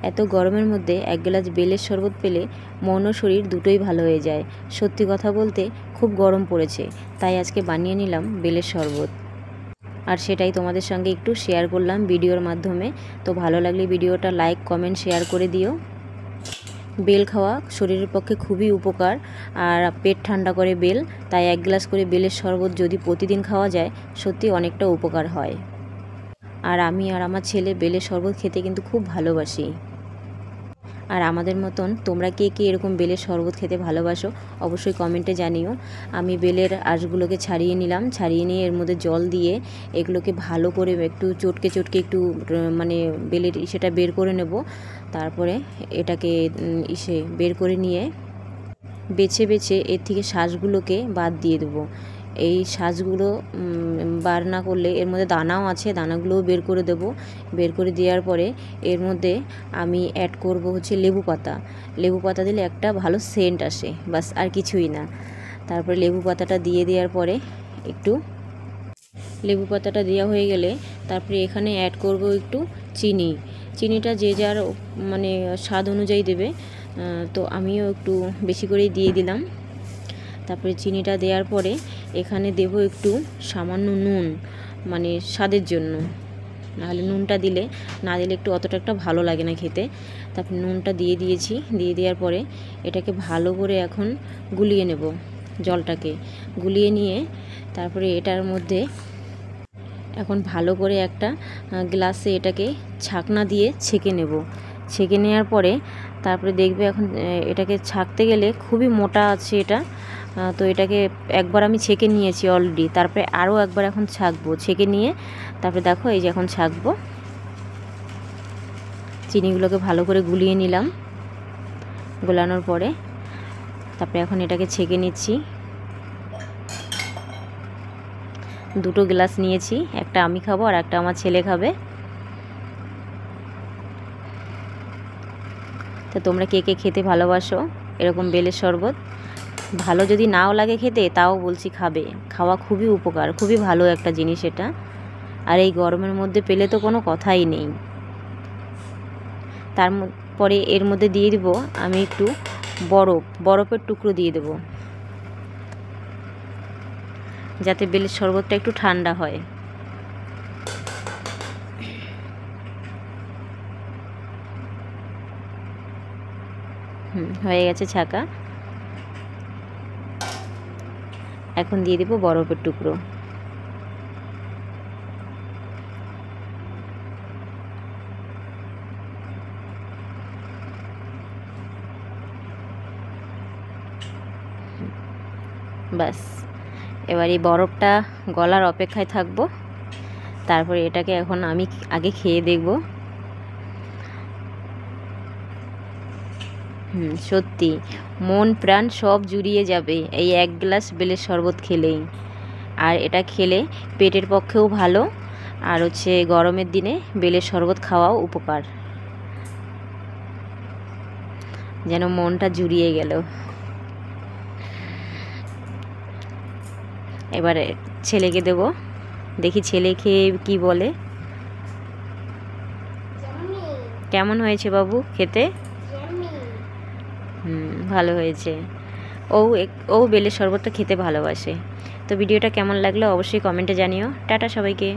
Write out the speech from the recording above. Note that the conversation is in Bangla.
এত গরমের মধ্যে এক গ্লাস বেলের শরবত পেলে মন ও শরীর দুটোই ভালো হয়ে যায়। সত্যি কথা বলতে খুব গরম পড়েছে, তাই আজকে বানিয়ে নিলাম বেলের শরবত, আর সেটাই তোমাদের সঙ্গে একটু শেয়ার করলাম ভিডিওর মাধ্যমে। তো ভালো লাগলে ভিডিওটা লাইক, কমেন্ট, শেয়ার করে দিও। বেল খাওয়া শরীরের পক্ষে খুবই উপকার, আর পেট ঠান্ডা করে বেল, তাই এক গ্লাস করে বেলের শরবত যদি প্রতিদিন খাওয়া যায় সত্যি অনেকটা উপকার হয়। আর আমি আর আমার ছেলে বেলের শরবত খেতে কিন্তু খুব ভালোবাসি। আর আমাদের মতন তোমরা কে কে এরকম বেলের শরবত খেতে ভালোবাসো অবশ্যই কমেন্টে জানিও। আমি বেলের আঁশগুলোকে ছাড়িয়ে নিলাম, ছাড়িয়ে নিয়ে এর মধ্যে জল দিয়ে এগুলোকে ভালো করে একটু চটকে চটকে একটু মানে বেলের সেটা বের করে নেব। তারপরে এটাকে বের করে নিয়ে বেছে বেছে এর থেকে শাঁসগুলোকে বাদ দিয়ে দেবো। এই শাঁসগুলো বার না করলে এর মধ্যে দানাও আছে, দানাগুলোও বের করে দেব। বের করে দেওয়ার পরে এর মধ্যে আমি অ্যাড করব হচ্ছে লেবু পাতা। লেবু পাতা দিলে একটা ভালো সেন্ট আসে, বাস আর কিছুই না। তারপরে লেবু পাতাটা দিয়ে দেওয়ার পরে একটু লেবু পাতাটা দেওয়া হয়ে গেলে তারপরে এখানে অ্যাড করব একটু চিনি। চিনিটা যে যার মানে স্বাদ অনুযায়ী দেবে, তো আমিও একটু বেশি করেই দিয়ে দিলাম। তারপরে চিনিটা দেওয়ার পরে এখানে দেব একটু সামান্য নুন, মানে স্বাদের জন্য, নাহলে নুনটা দিলে একটু অতটা একটা ভালো লাগে না খেতে। তারপরে নুনটা দিয়ে দিয়েছি, দিয়ে দেওয়ার পরে এটাকে ভালো করে এখন গুলিয়ে নেব। জলটাকে গুলিয়ে নিয়ে তারপরে এটার মধ্যে এখন ভালো করে একটা গ্লাসে এটাকে ছাকনা দিয়ে ছেঁকে নেব। ছেঁকে নেওয়ার পরে তারপরে দেখবে এখন এটাকে ছাকতে গেলে খুবই মোটা আছে এটা, তো এটাকে একবার আমি ছেঁকে নিয়েছি অলরেডি, তারপরে আরও একবার এখন ছাকবো। ছেঁকে নিয়ে তারপরে দেখো এই যে এখন ছাকবো। চিনিগুলোকে ভালো করে গুলিয়ে নিলাম, গোলানোর পরে তারপরে এখন এটাকে ছেঁকে নিচ্ছি। দুটো গ্লাস নিয়েছি, একটা আমি খাবো আর একটা আমার ছেলে খাবে। তো তোমরা কে কে খেতে ভালোবাসো এরকম বেলের শরবত? ভালো যদি নাও লাগে খেতে, তাও বলছি খাবে, খাওয়া খুবই উপকার, খুবই ভালো একটা জিনিস এটা। আর এই গরমের মধ্যে পেলে তো কোনো কথাই নেই। তারপরে এর মধ্যে দিয়ে দিব আমি একটু বরফের টুকরো দিয়ে দেব, যাতে বেলের শরবতটা একটু ঠান্ডা হয়। হয়ে গেছে ছাকা। এখন দিয়ে দেব বরফের টুকরো। ব্যাস, এবার এই বরফটা গলার অপেক্ষায় থাকবো। তারপরে এটাকে এখন আমি আগে খেয়ে দেখব। সত্যি মন প্রাণ সব জুড়িয়ে যাবে এই এক গ্লাস বেলের শরবত খেলেই। আর এটা খেলে পেটের পক্ষেও ভালো, আর হচ্ছে গরমের দিনে বেলের শরবত খাওয়াও উপকার। যেন মনটা জুড়িয়ে গেল। এবারে ছেলেকে দেব, দেখি ছেলে খেয়ে কি বলে। কেমন হয়েছে বাবু খেতে? ভালো হয়েছে। ও বেলের শরবতটা খেতে ভালোবাসে। তো ভিডিওটা কেমন লাগলো অবশ্যই কমেন্টে জানিও। টাটা সবাইকে।